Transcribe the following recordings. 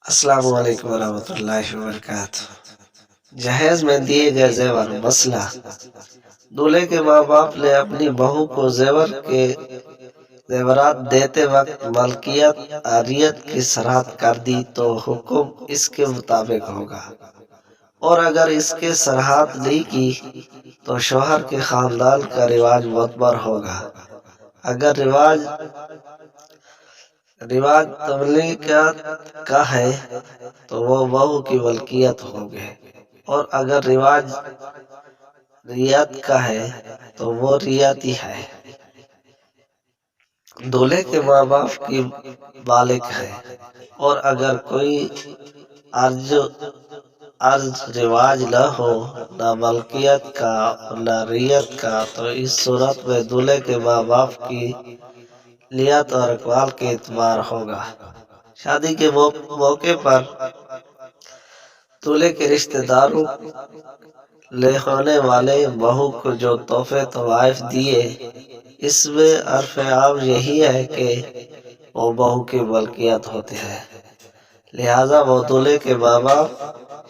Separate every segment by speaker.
Speaker 1: السلام علیکم ورحمۃ اللہ وبرکاتہ۔ جہیز میں دیے گئے زیور مسئلہ۔ دولہے کے ماں باپ نے اپنی بہو کو زیورات دیتے وقت ملکیت عاریت کی صراحت کر دی تو حکم اس کے مطابق ہوگا، اور اگر اس کے صراحت نہیں کی تو شوہر کے خاندان کا رواج معتبر ہوگا۔ اگر رواج تملیکات کا ہے تو وہ بہو کی ملکیت ہوگے، اور اگر رواج ریت کا ہے تو وہ ریتی ہے۔ دولہے کے ماں باپ کی بالغ ہے، اور اگر کوئی عرض رواج نہ ہو، نہ ملکیت کا اور نہ ریت کا، تو اس صورت میں دولہے کے ماں باپ کی لیت اور اقوال کے اعتبار ہوگا۔ شادی کے موقع پر دولہے کے رشتہ داروں لے ہونے والے بہو کو جو تحفے تحائف دیے، اس میں عرف عام یہی ہے کہ وہ بہو کی ملکیت ہوتے ہیں، لہذا وہ دولہے کے ماں باپ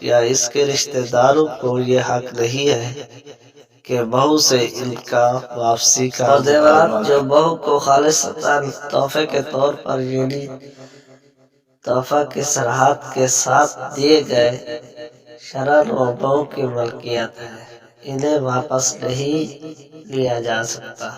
Speaker 1: یا اس کے رشتہ داروں کو یہ حق نہیں ہے کہ بہو سے ان کا واپسی کا اور زیورات جو بہو کو خالصتاً تحفے کے طور پر یعنی تحفہ کی صراحت کے ساتھ دیے گئے، شرعاً وہ بہو کی ملکیت ہے، انہیں واپس نہیں لیا جا سکتا۔